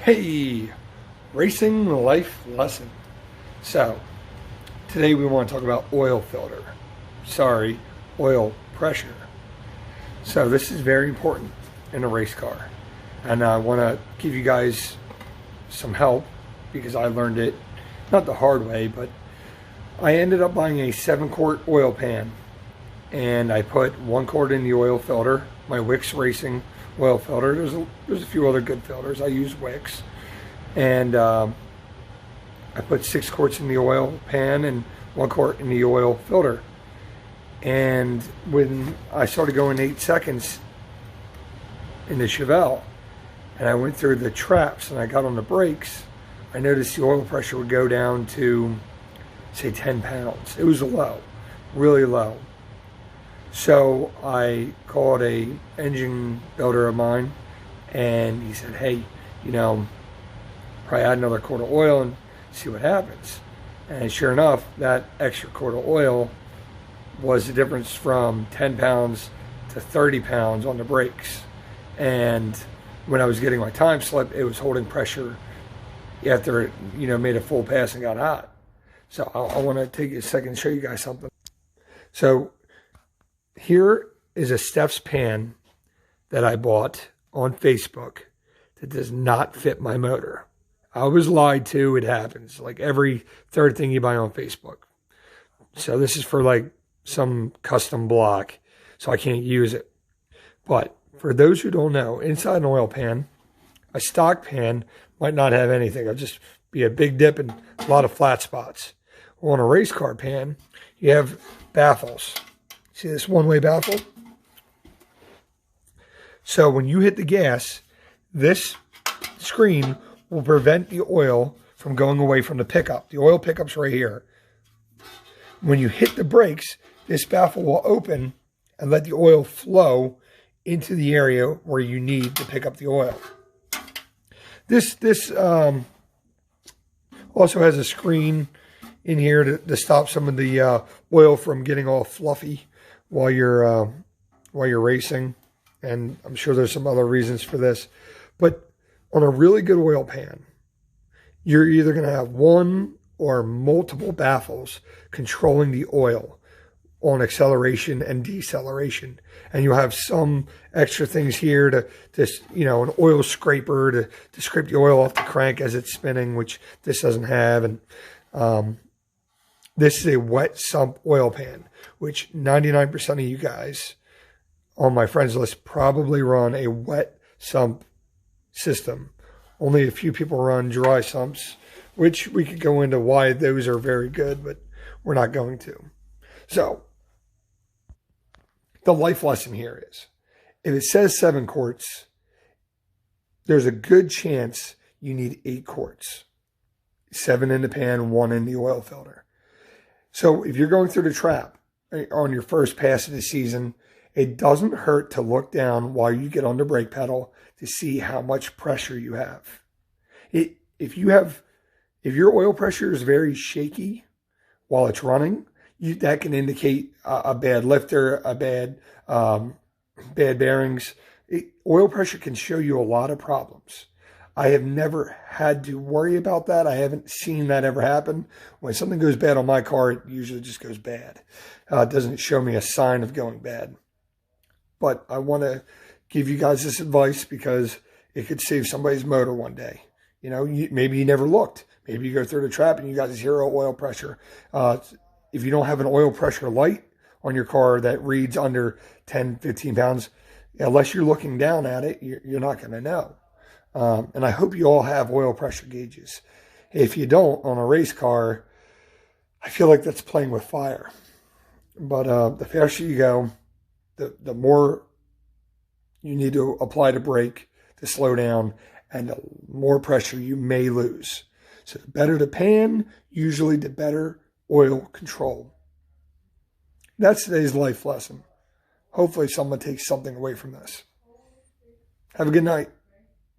Hey, racing life lesson. So, today we want to talk about oil filter. Sorry, oil pressure. So, this is very important in a race car. And I want to give you guys some help because I learned it not the hard way, but I ended up buying a 7-quart oil pan. And I put 1 quart in the oil filter, my Wix Racing oil filter. There's a few other good filters. I use Wix. And I put 6 quarts in the oil pan and 1 quart in the oil filter. And when I started going 8 seconds in the Chevelle, and I went through the traps and I got on the brakes, I noticed the oil pressure would go down to, say, 10 pounds. It was low, really low. So I called a engine builder of mine, and he said, hey, probably add another quart of oil and see what happens. And sure enough, that extra quart of oil was the difference from 10 pounds to 30 pounds on the brakes. And when I was getting my time slip, it was holding pressure after it, made a full pass and got hot. So I want to take a second to show you guys something. So here is a Steph's pan that I bought on Facebook that does not fit my motor. I was lied to. It happens. Like every third thing you buy on Facebook. So this is for like some custom block, so I can't use it. But for those who don't know, inside an oil pan, a stock pan might not have anything. It'll just be a big dip and a lot of flat spots. Well, on a race car pan, you have baffles. See this one-way baffle? So when you hit the gas, this screen will prevent the oil from going away from the pickup. The oil pickup's right here. When you hit the brakes, this baffle will open and let the oil flow into the area where you need to pick up the oil. This also has a screen in here to stop some of the oil from getting all fluffy while you're racing, and I'm sure there's some other reasons for this. But on a really good oil pan, you're either going to have one or multiple baffles controlling the oil on acceleration and deceleration, and you'll have some extra things here to an oil scraper to scrape the oil off the crank as it's spinning, which this doesn't have. And this is a wet sump oil pan, which 99% of you guys on my friends list probably run a wet sump system. Only a few people run dry sumps, which we could go into why those are very good, but we're not going to. So the life lesson here is, if it says 7 quarts, there's a good chance you need 8 quarts. 7 in the pan, 1 in the oil filter. So if you're going through the trap on your first pass of the season, it doesn't hurt to look down while you get on the brake pedal to see how much pressure you have. If your oil pressure is very shaky while it's running, that can indicate a bad lifter, a bad bearings. Oil pressure can show you a lot of problems. I have never had to worry about that. I haven't seen that ever happen. When something goes bad on my car, it usually just goes bad. It doesn't show me a sign of going bad. But I want to give you guys this advice because it could save somebody's motor one day. Maybe you never looked. Maybe you go through the trap and you got 0 oil pressure. If you don't have an oil pressure light on your car that reads under 10, 15 pounds, unless you're looking down at it, you're not going to know. And I hope you all have oil pressure gauges. If you don't, on a race car, I feel like that's playing with fire. But the faster you go, the more you need to apply the brake to slow down, and the more pressure you may lose. So the better the pan, usually the better oil control. That's today's life lesson. Hopefully someone takes something away from this. Have a good night.